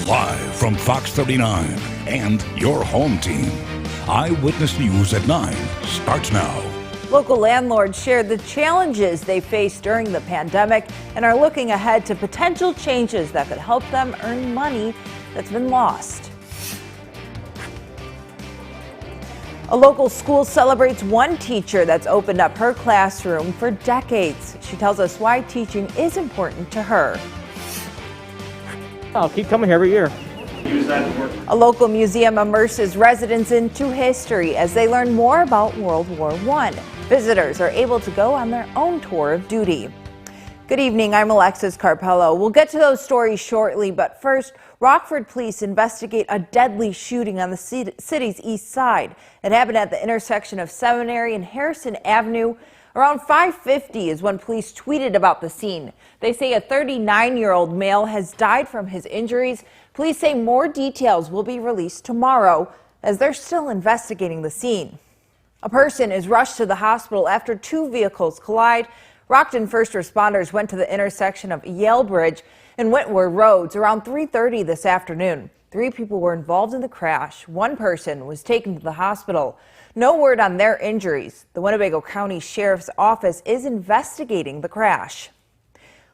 Live from Fox 39 and your home team. Eyewitness News at 9 starts now. Local landlords shared the challenges they faced during the pandemic and are looking ahead to potential changes that could help them earn money that's been lost. A local school celebrates one teacher that's opened up her classroom for decades. She tells us why teaching is important to her. I'll keep coming here every year. A local museum immerses residents into history as they learn more about World War I. Visitors are able to go on their own tour of duty. Good evening, I'm Alexis Carpello. We'll get to those stories shortly, but first, Rockford police investigate a deadly shooting on the city's east side. It happened at the intersection of Seminary and Harrison Avenue. Around 5:50 is when police tweeted about the scene. They say a 39-year-old male has died from his injuries. Police say more details will be released tomorrow as they're still investigating the scene. A person is rushed to the hospital after two vehicles collide. Rockton first responders went to the intersection of Yale Bridge and Wentworth Roads around 3:30 this afternoon. 3 people were involved in the crash. One person was taken to the hospital. No word on their injuries. The Winnebago County Sheriff's Office is investigating the crash.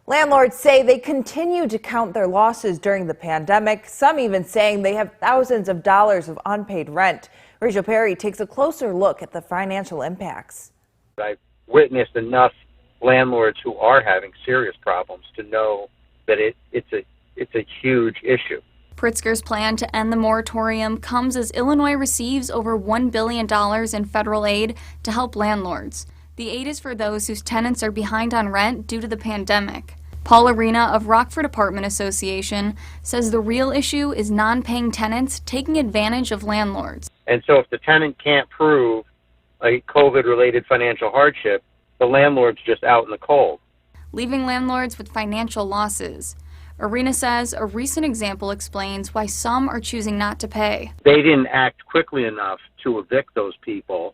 Landlords say they continue to count their losses during the pandemic, some even saying they have thousands of dollars of unpaid rent. Rachel Perry takes a closer look at the financial impacts. I've witnessed enough landlords who are having serious problems to know that it's a huge issue. Pritzker's plan to end the moratorium comes as Illinois receives over $1 billion in federal aid to help landlords. The aid is for those whose tenants are behind on rent due to the pandemic. Paul Arena of Rockford Apartment Association says the real issue is non-paying tenants taking advantage of landlords. And so if the tenant can't prove a COVID-related financial hardship, the landlord's just out in the cold, leaving landlords with financial losses. Arena says a recent example explains why some are choosing not to pay. They didn't act quickly enough to evict those people,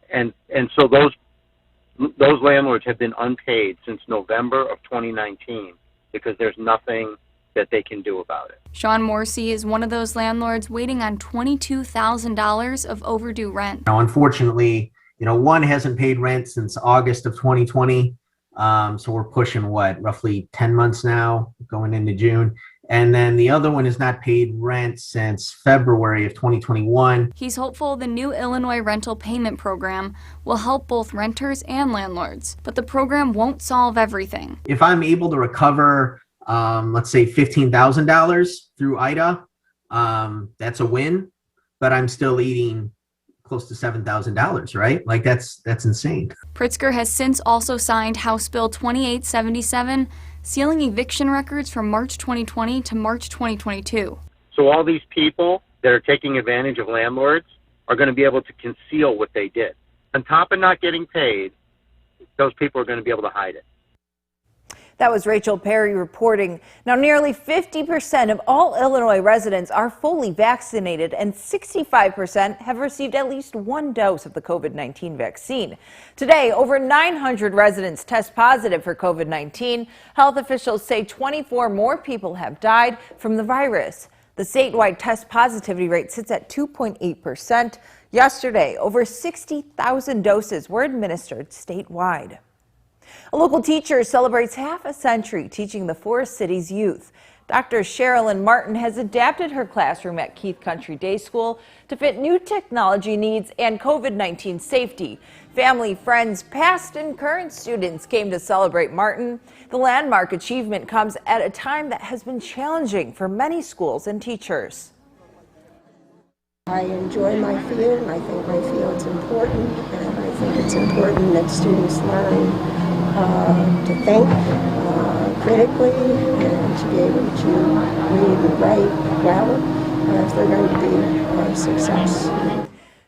and so those landlords have been unpaid since November of 2019 because there's nothing that they can do about it. Sean Morsey is one of those landlords waiting on $22,000 of overdue rent. Now, unfortunately, one hasn't paid rent since August of 2020. So we're pushing roughly 10 months now, going into June. And then the other one has not paid rent since February of 2021. He's hopeful the new Illinois rental payment program will help both renters and landlords, but the program won't solve everything. If I'm able to recover, let's say $15,000 through IDA, that's a win, but I'm still eating close to $7,000, right? Like that's insane. Pritzker has since also signed House Bill 2877, sealing eviction records from March 2020 to March 2022. So all these people that are taking advantage of landlords are going to be able to conceal what they did. On top of not getting paid, those people are going to be able to hide it. That was Rachel Perry reporting. Now, nearly 50% of all Illinois residents are fully vaccinated, and 65% have received at least one dose of the COVID-19 vaccine. Today, over 900 residents test positive for COVID-19. Health officials say 24 more people have died from the virus. The statewide test positivity rate sits at 2.8%. Yesterday, over 60,000 doses were administered statewide. A local teacher celebrates half a century teaching the Forest City's youth. Dr. Sherilyn Martin has adapted her classroom at Keith Country Day School to fit new technology needs and COVID-19 safety. Family, friends, past and current students came to celebrate Martin. The landmark achievement comes at a time that has been challenging for many schools and teachers. I enjoy my field, and I think my field's important, and I think it's important that students learn to think critically and to be able to read and write well if they're going to be a success.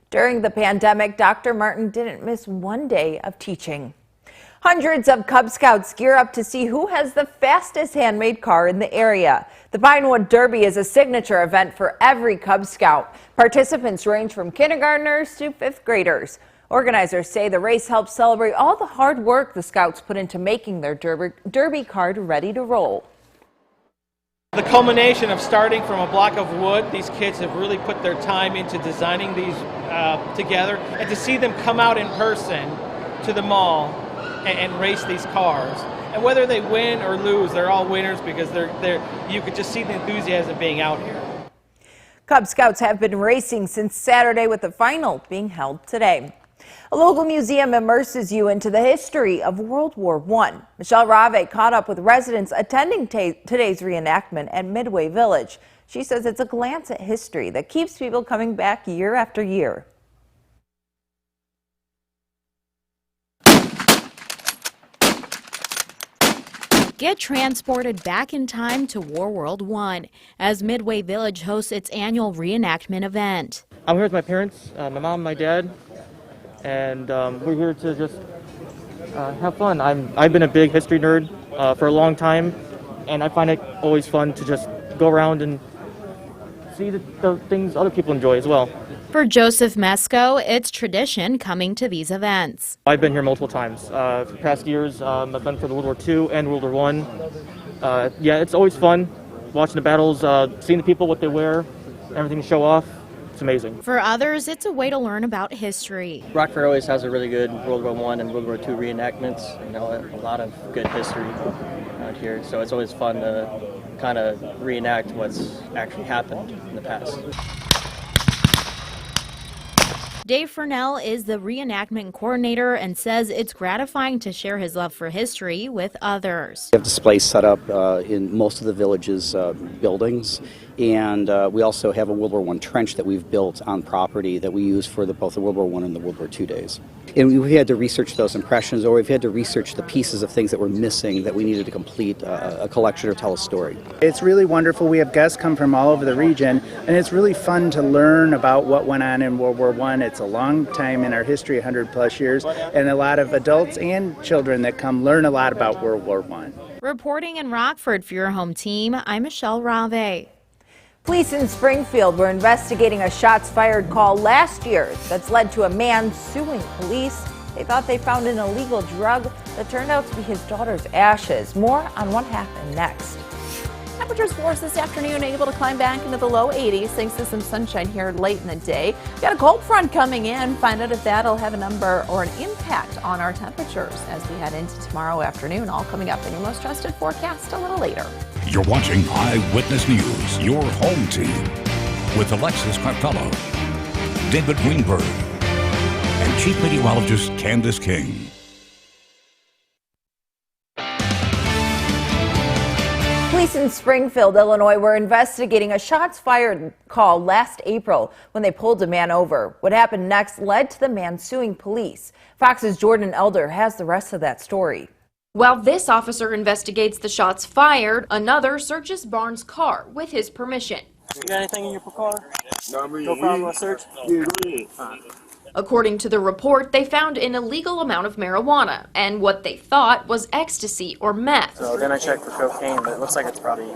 During the pandemic, Dr. Martin didn't miss one day of teaching. Hundreds of Cub Scouts gear up to see who has the fastest handmade car in the area. The Pinewood Derby is a signature event for every Cub Scout. Participants range from kindergartners to 5th graders. Organizers say the race helps celebrate all the hard work the Scouts put into making their Derby card ready to roll. the culmination of starting from a block of wood. These kids have really put their time into designing these together, and to see them come out in person to the mall and race these cars. And whether they win or lose, they're all winners because you could just see the enthusiasm being out here. Cub Scouts have been racing since Saturday, with the final being held today. A local museum immerses you into the history of World War I. Michelle Rave caught up with residents attending today's reenactment at Midway Village. She says it's a glance at history that keeps people coming back year after year. Get transported back in time to World War I as Midway Village hosts its annual reenactment event. I'm here with my parents, my mom, my dad, and we're here to just have fun. I've been a big history nerd for a long time, and I find it always fun to just go around and see the things other people enjoy as well. For Joseph Mesco, it's tradition coming to these events. I've been here multiple times. For the past years, I've been for the World War II and World War I. Yeah, it's always fun watching the battles, seeing the people, what they wear, everything to show off. It's amazing. For others, it's a way to learn about history. Rockford always has a really good World War I and World War II reenactments. You know, a lot of good history out here. So it's always fun to kind of reenact what's actually happened in the past. Dave Furnell is the reenactment coordinator and says it's gratifying to share his love for history with others. We have displays set up in most of the village's buildings, and we also have a World War I trench that we've built on property that we use for both the World War I and the World War II days. And we had to research those impressions, or we've had to research the pieces of things that were missing that we needed to complete a collection or tell a story. It's really wonderful. We have guests come from all over the region, and it's really fun to learn about what went on in World War I. It's a long time in our history, 100 plus years, and a lot of adults and children that come learn a lot about World War I. Reporting in Rockford for your home team, I'm Michelle Rave. Police in Springfield were investigating a shots fired call last year that's led to a man suing police. They thought they found an illegal drug that turned out to be his daughter's ashes. More on what happened next. Temperatures for us this afternoon able to climb back into the low 80s thanks to some sunshine here late in the day. Got a cold front coming in. Find out if that'll have a number or an impact on our temperatures as we head into tomorrow afternoon. All coming up in your most trusted forecast a little later. You're watching Eyewitness News, your home team, with Alexis Carpello, David Greenberg, and Chief Meteorologist Candice King. Police in Springfield, Illinois were investigating a shots fired call last April when they pulled a man over. What happened next led to the man suing police. Fox's Jordan Elder has the rest of that story. While this officer investigates the shots fired, another searches Barnes' car with his permission. You got anything in your car? No problem, search. According to the report, they found an illegal amount of marijuana and what they thought was ecstasy or meth. So then I checked for cocaine, but it looks like it's probably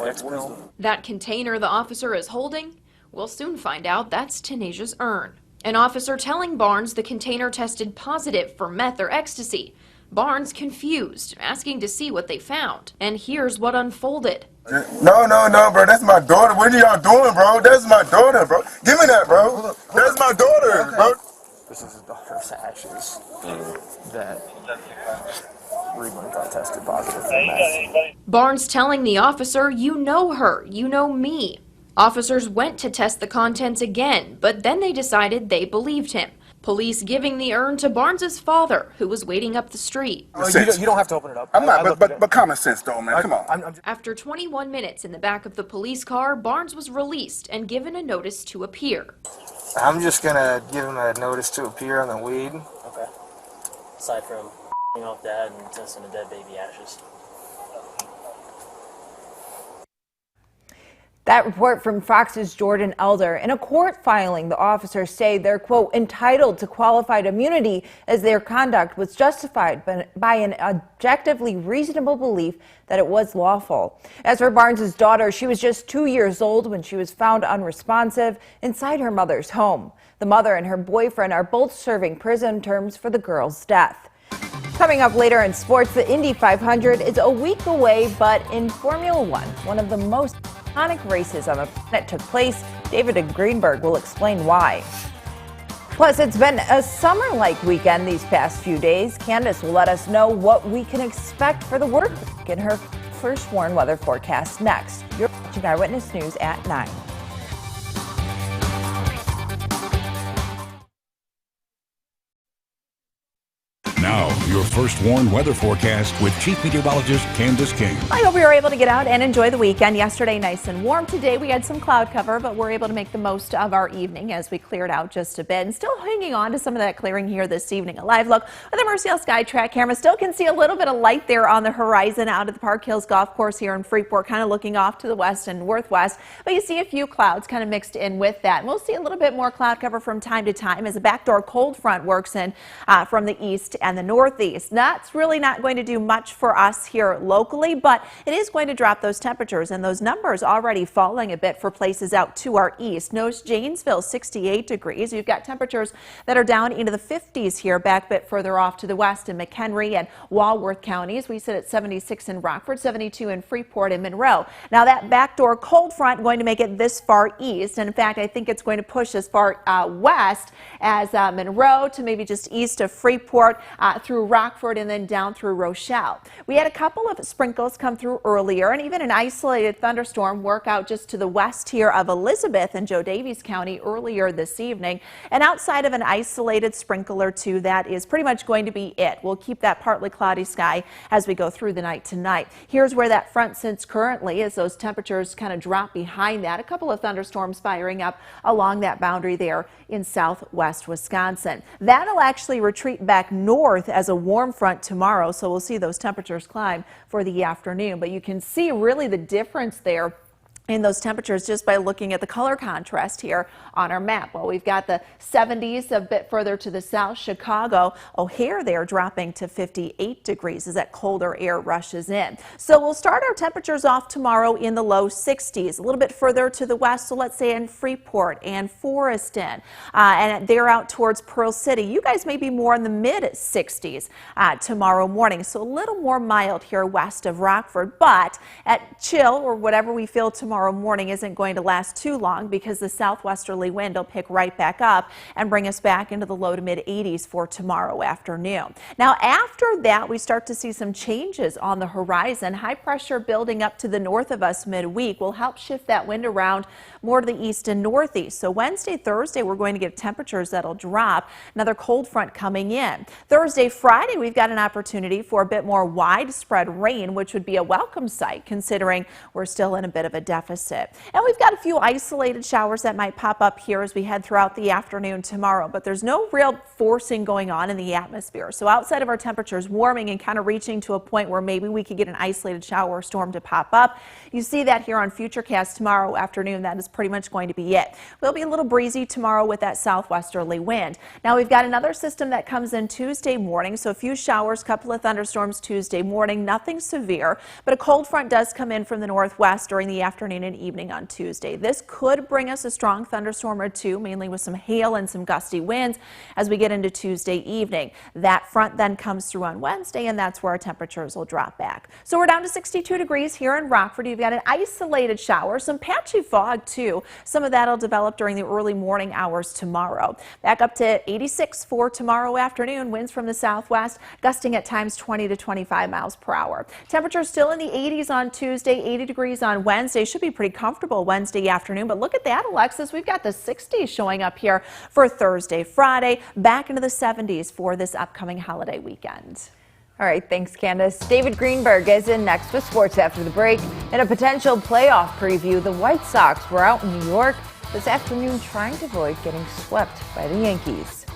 X pill. That container the officer is holding, we'll soon find out that's Tanasia's urn. An officer telling Barnes the container tested positive for meth or ecstasy. Barnes confused, asking to see what they found. And here's what unfolded. No, bro. That's my daughter. What are y'all doing, bro? That's my daughter, bro. Give me that, bro. That's my daughter, bro. This is his daughter's ashes that Greenberg got tested positive for meth. Barnes telling the officer, you know her, you know me. Officers went to test the contents again, but then they decided they believed him. Police giving the urn to Barnes's father, who was waiting up the street. You don't have to open it up. I'm not, but common sense, though, man. Come on. After 21 minutes in the back of the police car, Barnes was released and given a notice to appear. I'm just gonna give him a notice to appear on the weed. Okay. Aside from off dad and testing a dead baby ashes. That report from Fox's Jordan Elder. In a court filing, the officers say they're, quote, entitled to qualified immunity as their conduct was justified by an objectively reasonable belief that it was lawful. As for Barnes's daughter, she was just 2 years old when she was found unresponsive inside her mother's home. The mother and her boyfriend are both serving prison terms for the girl's death. Coming up later in sports, the Indy 500 is a week away, but in Formula One, one of the most iconic races on the planet took place. David Greenberg will explain why. Plus, it's been a summer-like weekend these past few days. Candice will let us know what we can expect for the work week in her first warned weather forecast next. You're watching Eyewitness News at 9. Now, your first warned weather forecast with Chief Meteorologist Candice King. I hope you were able to get out and enjoy the weekend. Yesterday, nice and warm. Today, we had some cloud cover, but we're able to make the most of our evening as we cleared out just a bit. And still hanging on to some of that clearing here this evening. A live look with the Mercial Sky Track camera. Still can see a little bit of light there on the horizon out at the Park Hills Golf Course here in Freeport, kind of looking off to the west and northwest. But you see a few clouds kind of mixed in with that. And we'll see a little bit more cloud cover from time to time as a backdoor cold front works in from the east and the northeast. That's really not going to do much for us here locally, but it is going to drop those temperatures, and those numbers already falling a bit for places out to our east. Notice Janesville 68 degrees. You've got temperatures that are down into the 50s here, back a bit further off to the west in McHenry and Walworth counties. We sit at 76 in Rockford, 72 in Freeport and Monroe. Now that backdoor cold front going to make it this far east, and in fact I think it's going to push as far west as Monroe to maybe just east of Freeport through Rockford and then down through Rochelle. We had a couple of sprinkles come through earlier, and even an isolated thunderstorm work out just to the west here of Elizabeth and Joe Davies County earlier this evening. And outside of an isolated sprinkle or two, that is pretty much going to be it. We'll keep that partly cloudy sky as we go through the night tonight. Here's where that front sits currently as those temperatures kind of drop behind that. A couple of thunderstorms firing up along that boundary there in southwest Wisconsin. That'll actually retreat back north as a warm front tomorrow, so we'll see those temperatures climb for the afternoon. But you can see really the difference there in those temperatures just by looking at the color contrast here on our map. Well, we've got the 70s a bit further to the south. Chicago, O'Hare there dropping to 58 degrees as that colder air rushes in. So we'll start our temperatures off tomorrow in the low 60s. A little bit further to the west, so let's say in Freeport and Foreston, and they're out towards Pearl City. You guys may be more in the mid 60s tomorrow morning, so a little more mild here west of Rockford, but at chill or whatever we feel tomorrow morning isn't going to last too long because the southwesterly wind will pick right back up and bring us back into the low to mid 80s for tomorrow afternoon. Now after that, we start to see some changes on the horizon. High pressure building up to the north of us midweek will help shift that wind around more to the east and northeast. So Wednesday, Thursday, we're going to get temperatures that'll drop. Another cold front coming in. Thursday, Friday, we've got an opportunity for a bit more widespread rain, which would be a welcome sight considering we're still in a bit of a deficit. And we've got a few isolated showers that might pop up here as we head throughout the afternoon tomorrow, but there's no real forcing going on in the atmosphere. So outside of our temperatures warming and kind of reaching to a point where maybe we could get an isolated shower or storm to pop up, you see that here on Futurecast tomorrow afternoon. That is pretty much going to be it. We'll be a little breezy tomorrow with that southwesterly wind. Now we've got another system that comes in Tuesday morning, so a few showers, couple of thunderstorms Tuesday morning, nothing severe, but a cold front does come in from the northwest during the afternoon and evening on Tuesday. This could bring us a strong thunderstorm or two, mainly with some hail and some gusty winds as we get into Tuesday evening. That front then comes through on Wednesday, and that's where our temperatures will drop back. So we're down to 62 degrees here in Rockford. You've got an isolated shower, some patchy fog too. Some of that will develop during the early morning hours tomorrow. Back up to 86 for tomorrow afternoon. Winds from the southwest, gusting at times 20 to 25 miles per hour. Temperatures still in the 80s on Tuesday, 80 degrees on Wednesday. Should be pretty comfortable Wednesday afternoon, but look at that, Alexis. We've got the 60s showing up here for Thursday, Friday, back into the 70s for this upcoming holiday weekend. All right, thanks, Candice. David Greenberg is in next with sports after the break. In a potential playoff preview, the White Sox were out in New York this afternoon trying to avoid getting swept by the Yankees.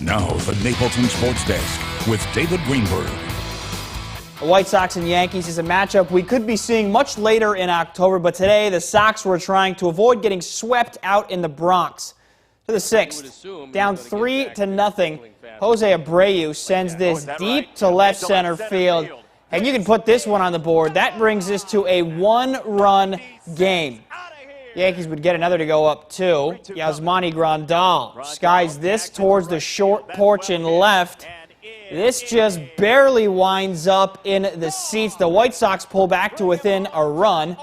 Now, the Napleton Sports Desk with David Greenberg. The White Sox and Yankees is a matchup we could be seeing much later in October, but today the Sox were trying to avoid getting swept out in the Bronx. To the sixth, down 3-0, Jose Abreu sends this deep to left center field, and you can put this one on the board. That brings us to a one-run game. Yankees would get another to go up 2. Yasmani Grandal skies this towards the short porch and left. This just barely winds up in the seats. The White Sox pull back to within a run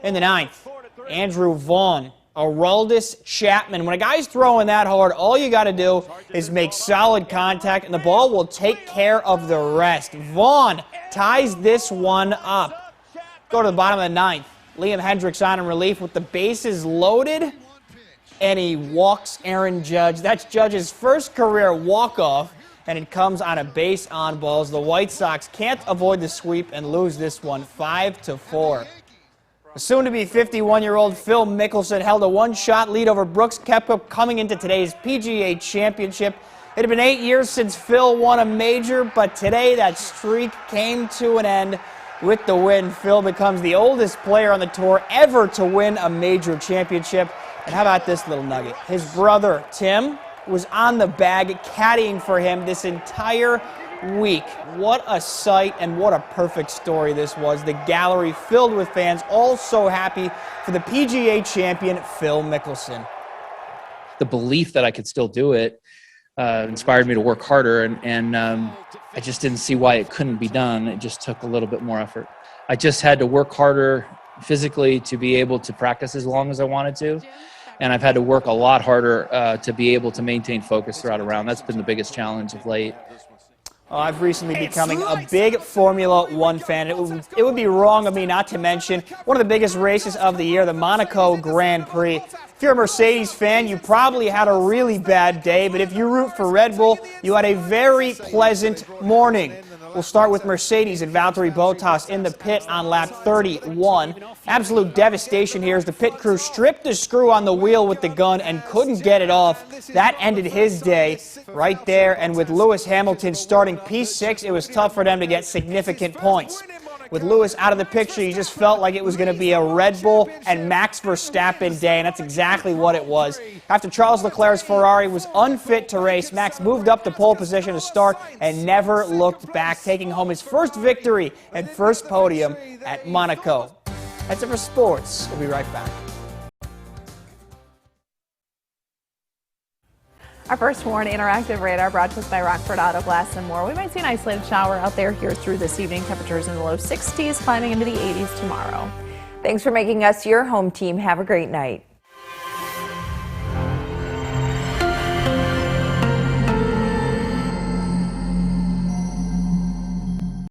in the 9th. Andrew Vaughn, Aroldis Chapman. When a guy's throwing that hard, all you got to do is make solid contact, and the ball will take care of the rest. Vaughn ties this one up. Go to the bottom of the 9th. Liam Hendricks on in relief with the bases loaded, and he walks Aaron Judge. That's Judge's first career walk-off, and it comes on a base on balls. The White Sox can't avoid the sweep and lose this one 5-4. The soon-to-be 51-year-old Phil Mickelson held a one-shot lead over Brooks Koepka coming into today's PGA Championship. It had been 8 years since Phil won a major, but today that streak came to an end with the win. Phil becomes the oldest player on the tour ever to win a major championship. And how about this little nugget? His brother, Tim, was on the bag caddying for him this entire week. What a sight and what a perfect story this was. The gallery filled with fans, all so happy for the PGA champion, Phil Mickelson. The belief that I could still do it inspired me to work harder, and I just didn't see why it couldn't be done. It just took a little bit more effort. I just had to work harder physically to be able to practice as long as I wanted to, and I've had to work a lot harder to be able to maintain focus throughout a round. That's been the biggest challenge of late. I've recently becoming a big Formula One fan. It would be wrong of me not to mention one of the biggest races of the year, the Monaco Grand Prix. If you're a Mercedes fan, you probably had a really bad day, but if you root for Red Bull, you had a very pleasant morning. We'll start with Mercedes and Valtteri Bottas in the pit on lap 31. Absolute devastation here as the pit crew stripped the screw on the wheel with the gun and couldn't get it off. That ended his day right there, and with Lewis Hamilton starting P6, it was tough for them to get significant points. With Lewis out of the picture, you just felt like it was going to be a Red Bull and Max Verstappen day, and that's exactly what it was. After Charles Leclerc's Ferrari was unfit to race, Max moved up to pole position to start and never looked back, taking home his first victory and first podium at Monaco. That's it for sports. We'll be right back. Our first Warren Interactive Radar brought to us by Rockford Auto Glass and More. We might see an isolated shower out there here through this evening. Temperatures in the low 60s, climbing into the 80s tomorrow. Thanks for making us your home team. Have a great night.